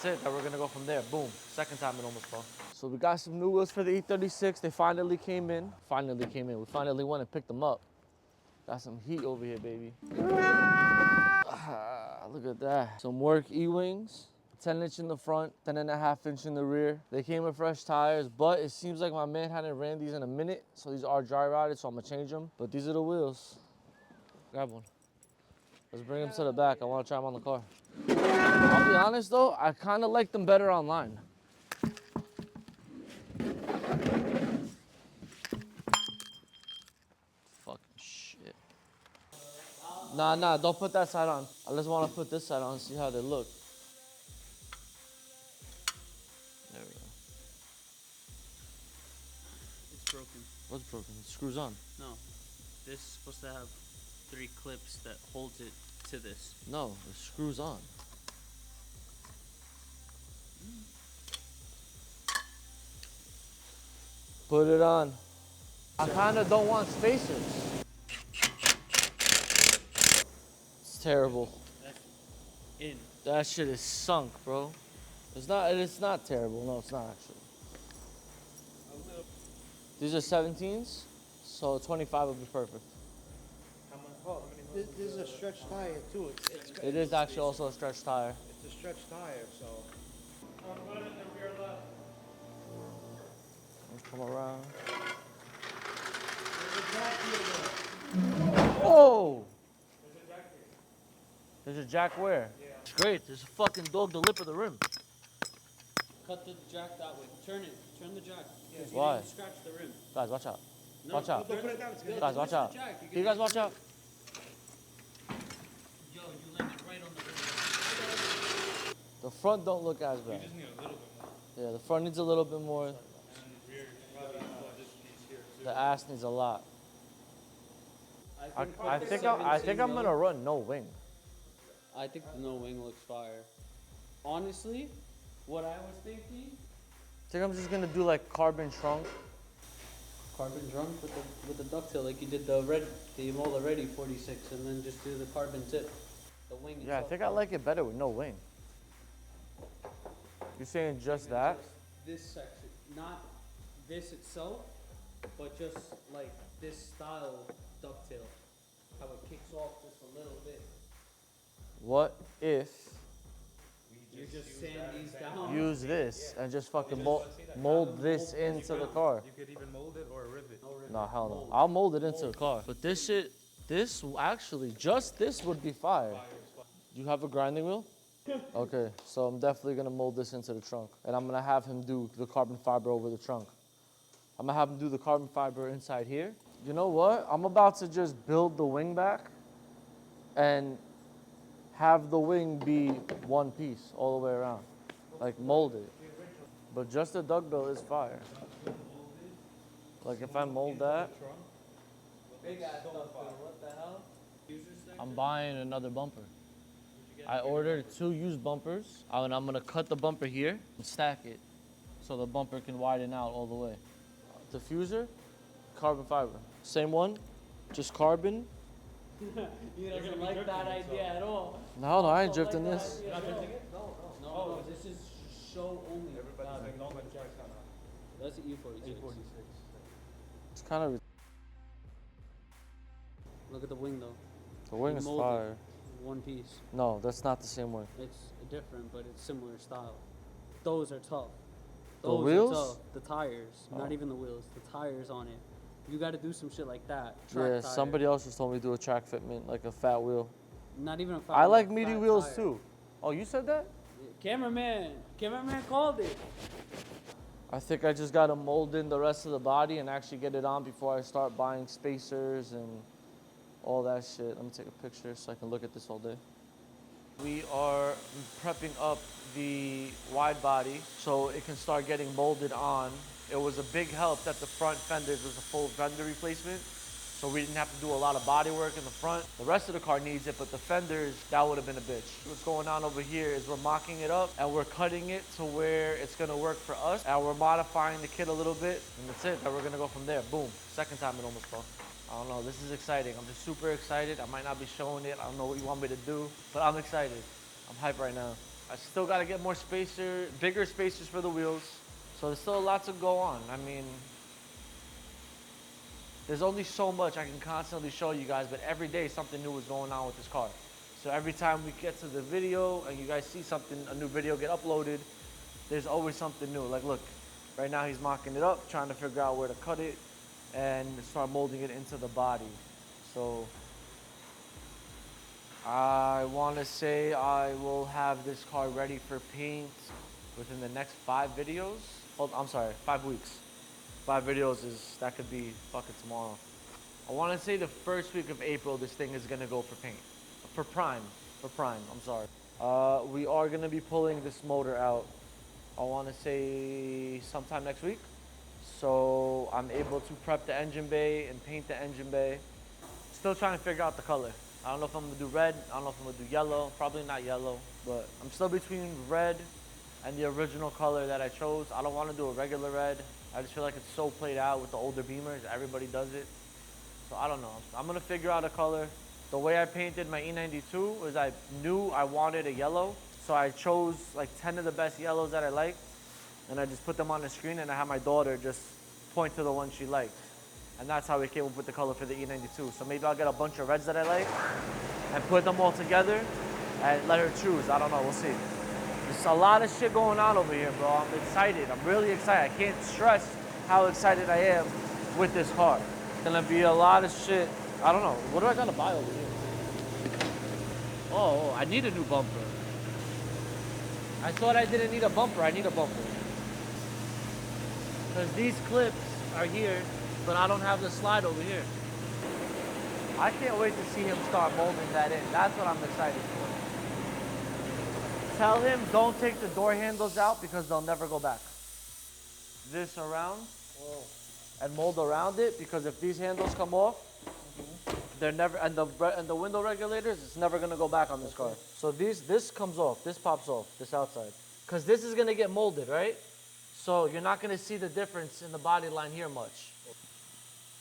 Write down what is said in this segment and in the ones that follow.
that's it. Then we're gonna go from there. Boom. Second time it almost fell. So we got some new wheels for the E36. They finally came in. We finally went and picked them up. Got some heat over here, baby. Look at that. Some work E-wings. 10-inch in the front, 10.5-inch in the rear. They came with fresh tires, but it seems like my man hadn't ran these in a minute, so these are dry rotted, so I'm gonna change them. But these are the wheels. Grab one. Let's bring them to the back. I wanna try them on the car. I'll be honest though, I kinda like them better online. Fucking shit. Nah, don't put that side on. I just wanna put this side on and see how they look. There we go. It's broken. What's broken? It screws on. No. This is supposed to have 3 clips that holds it to this. No, it screws on. Put it on. I kinda don't want spacers. It's terrible. That's in. That shit is sunk, bro. It's not terrible. No, it's not actually. These are 17s, so 25 would be perfect. Oh, this is a stretch tire too. It is actually also a stretch tire. It's a stretch tire, so. Let's come around. Oh! There's a jack where? Yeah. It's great. There's a fucking dog the lip of the rim. Cut the jack that way. Turn it. Turn the jack. Yeah. Why? You didn't scratch the rim. Guys, watch out. No, Watch out. Don't put it down. It's gonna Guys, watch out. You guys watch out. Yo, you landed right on the rim. The front don't look as bad. You just need a little bit more. Yeah, the front needs a little bit more. And the rear, probably this piece here too. The ass needs a lot. I the think 17 I'm gonna run no wing. I think the no wing looks fire. Honestly, what I was thinking, I think I'm just gonna do like carbon trunk. carbon trunk with the ducktail like you did the Imola Ready 46, and then just do the carbon tip. The wing. Yeah, I itself. think I like it better with no wing. You saying just that? This section, not this itself, but just like this style ducktail, how it kicks off just a little bit. What if You just sand these down. use this and just fucking mold this into the car? You could even mold it or rip it. No, hell no. I'll mold it into the car. But this shit, actually, just this would be fire. You have a grinding wheel? Okay, so I'm definitely gonna mold this into the trunk. And I'm gonna have him do the carbon fiber over the trunk. I'm gonna have him do the carbon fiber inside here. You know what? I'm about to just build the wing back and have the wing be one piece all the way around. Like mold it. But just the duckbill is fire. Like if I mold that, Big ass ducktail. What the hell? I'm buying another bumper. I ordered 2 used bumpers, and I'm gonna cut the bumper here and stack it so the bumper can widen out all the way. Diffuser, carbon fiber. Same one, just carbon. He doesn't like that idea at all. No, I ain't drifting this. No, this is show only. Everybody's saying no, but try kind That's the E46. It's kind of, Look at the wing though. the wing is molded. fire. One piece. No, that's not the same wing. It's different, but it's similar style. Those are tough. The Those wheels? Are tough. The tires, Oh. not even the wheels. The tires on it. You got to do some shit like that. Yeah, Track tire. somebody else just told me to do a track fitment, like a fat wheel. Not even a fat I wheel, like a meaty flat wheels tire. too. Oh, you said that? Cameraman called it. I think I just gotta mold in the rest of the body and actually get it on before I start buying spacers and all that shit. Let me take a picture so I can look at this all day. We are prepping up the wide body so it can start getting molded on. It was a big help that the front fenders was a full fender replacement, so we didn't have to do a lot of body work in the front. The rest of the car needs it, but the fenders, that would have been a bitch. What's going on over here is we're mocking it up and we're cutting it to where it's gonna work for us, and we're modifying the kit a little bit, and that's it. Then we're gonna go from there. Boom. Second time it almost fell. I don't know, this is exciting. I'm just super excited. I might not be showing it. I don't know what you want me to do, but I'm excited. I'm hyped right now. I still got to get more bigger spacers for the wheels. So there's still a lot to go on. I mean, there's only so much I can constantly show you guys, but every day something new is going on with this car. So every time we get to the video and you guys see something, a new video get uploaded, there's always something new. Like look, right now he's mocking it up, trying to figure out where to cut it and start molding it into the body. So I want to say I will have this car ready for paint within the next 5 videos. Oh, I'm sorry, 5 weeks. 5 videos that could be fucking tomorrow. I want to say the first week of April, this thing is gonna go for paint. For prime, I'm sorry. We are gonna be pulling this motor out, I want to say sometime next week. So I'm able to prep the engine bay and paint the engine bay. Still trying to figure out the color. I don't know if I'm gonna do red, I don't know if I'm gonna do yellow, probably not yellow, but I'm still between red and the original color that I chose. I don't want to do a regular red. I just feel like it's so played out with the older Beamers, everybody does it. So I don't know, I'm gonna figure out a color. The way I painted my E92 was I knew I wanted a yellow, so I chose like 10 of the best yellows that I liked, and I just put them on the screen, and I had my daughter just point to the one she liked. And that's how we came up with the color for the E92. So maybe I'll get a bunch of reds that I like and put them all together and let her choose. I don't know, we'll see. There's a lot of shit going on over here, bro. I'm excited, I'm really excited. I can't stress how excited I am with this car. It's gonna be a lot of shit. I don't know, what do I gotta buy over here? Oh, I need a new bumper. I thought I didn't need a bumper, I need a bumper. Because these clips are here, but I don't have the slide over here. I can't wait to see him start molding that in. That's what I'm excited for. Tell him don't take the door handles out because they'll never go back. This around and mold around it, because if these handles come off, they're never, and the window regulators, it's never gonna go back on this car. So this comes off, this pops off, this outside. Because this is gonna get molded, right? So you're not gonna see the difference in the body line here much.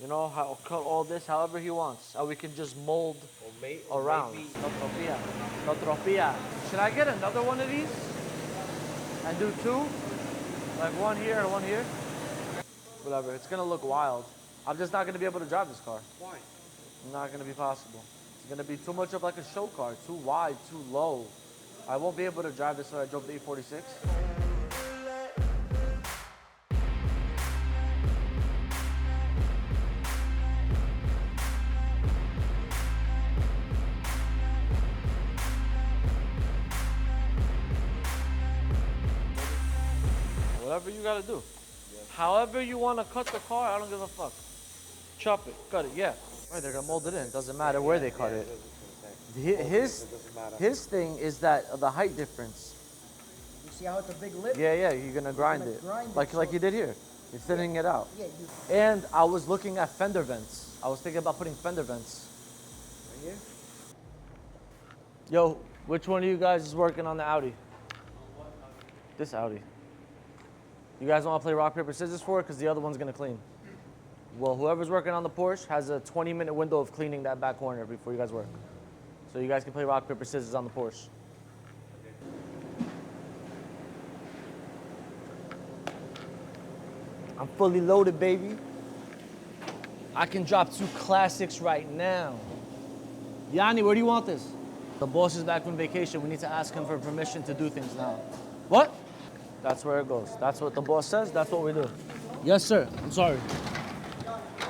You know, I'll cut all this however he wants. And we can just mold around. No tropia. No tropia. Should I get another one of these? And do 2? Like one here and one here? Whatever, it's gonna look wild. I'm just not gonna be able to drive this car. Why? Not gonna be possible. It's gonna be too much of like a show car, too wide, too low. I won't be able to drive this when I drove the E46. Whatever you gotta do. However you wanna cut the car, I don't give a fuck. Chop it, cut it, yeah. Right, they're gonna mold it in. Doesn't matter where they cut it. His thing is that the height difference. You see how it's a big lip? Yeah, you're gonna grind it. grind it Like so- you did here. You're thinning it out. Yeah, And I was looking at fender vents. I was thinking about putting fender vents. right here. Yo, which one of you guys is working on the Audi? This Audi. You guys want to play rock, paper, scissors for it? Because the other one's going to clean. Well, whoever's working on the Porsche has a 20-minute window of cleaning that back corner before you guys work. So you guys can play rock, paper, scissors on the Porsche. I'm fully loaded, baby. I can drop 2 classics right now. Yanni, where do you want this? The boss is back from vacation. We need to ask him for permission to do things now. What? That's where it goes. That's what the boss says. That's what we do. Yes, sir. I'm sorry.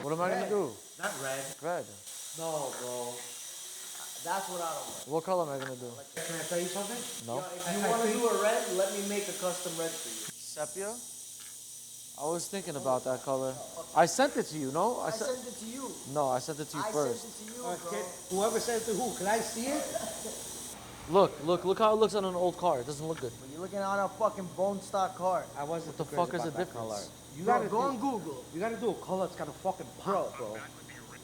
What am I gonna do? Not red. Red. No, bro. That's what I don't like. What color am I gonna do? Can I tell you something? No. If you want to do a red, let me make a custom red for you. Sepia? I was thinking about that color. I sent it to you, no? I sent it to you. No, I sent it to you I first. sent it to you, bro. Whoever sent it to who? Can I see it? Look how it looks on an old car. It doesn't look good. You're looking on a fucking bone stock car. I wasn't What the too fuck crazy is the about that color. difference? You Bro, gotta go do, on Google. you gotta do a color that's gonna fucking pop, bro.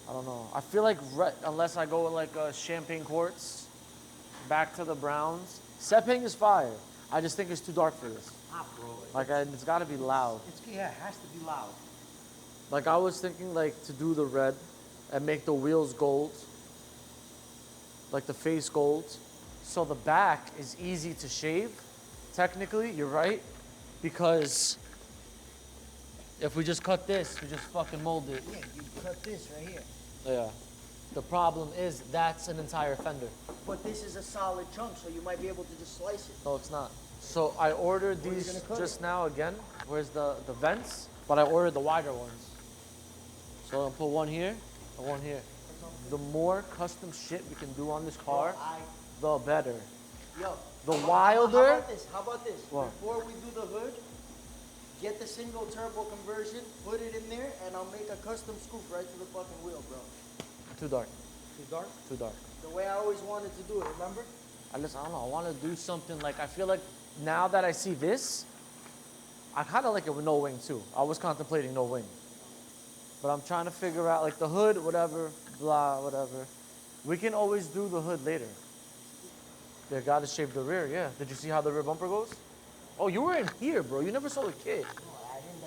I don't know. I feel like red, unless I go with like champagne quartz, back to the browns. Sepang is fire. I just think it's too dark for this. Ah, bro. Like, it's gotta be loud. Yeah, it has to be loud. Like, I was thinking like to do the red and make the wheels gold. Like the face gold. So the back is easy to shave. Technically, you're right. Because if we just cut this, we just fucking mold it. Yeah, you cut this right here. Yeah. The problem is that's an entire fender. But this is a solid chunk, so you might be able to just slice it. No, it's not. So I ordered Where are you these gonna cut just it? now again. Where's the vents? But I ordered the wider ones. So I'll put one here and one here. The more custom shit we can do on this car, the better. Yo. The How wilder. about this? How about this? What? Before we do the hood, get the single turbo conversion, put it in there, and I'll make a custom scoop right to the fucking wheel, bro. Too dark. Too dark? Too dark. The way I always wanted to do it, remember? I don't know. I want to do something like, I feel like now that I see this, I kind of like it with no wing too. I was contemplating no wing. But I'm trying to figure out like the hood, whatever, blah, whatever. We can always do the hood later. They gotta shave the rear, yeah. Did you see how the rear bumper goes? Oh, you were in here, bro. You never saw the kit.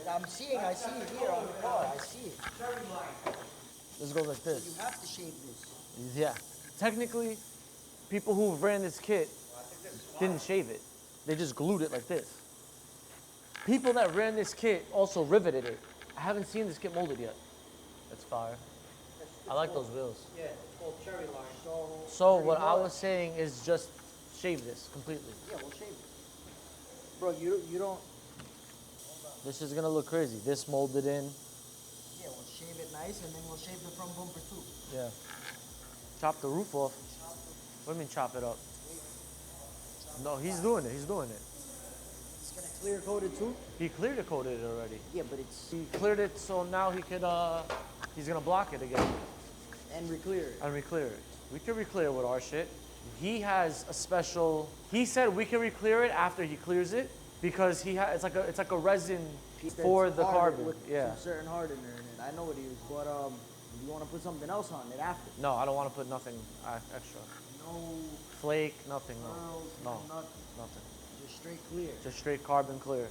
I see it here on the car, I see it. This goes like You this. have to shave this. Yeah. Technically, people who ran this kit didn't shave it. They just glued it like this. People that ran this kit also riveted it. I haven't seen this kit molded yet. That's fire. I like those wheels. Yeah, it's called cherry line. So what I was saying is just shave this completely. Yeah, we'll shave it. Bro, you don't. This is gonna look crazy. This molded in. Yeah, we'll shave it nice, and then we'll shave the front bumper too. Yeah. Chop the roof off. What do you mean chop it up? No, he's doing it. He's doing it. It's gonna clear coat it too. He cleared it coated it already. Yeah, but it's He cleared it so now he could he's gonna block it again and re-clear it. and re-clear it. We can re-clear with our shit. He has a special. He said we can re-clear it after he clears it because he has it's like a resin for That's the harder carbon. with Yeah. some certain hardener in it. I know what it is, but you want to put something else on it after? No, I don't want to put nothing extra. No Flake, nothing. No, pearls, no, nothing. nothing. Just straight clear. Just straight carbon clear.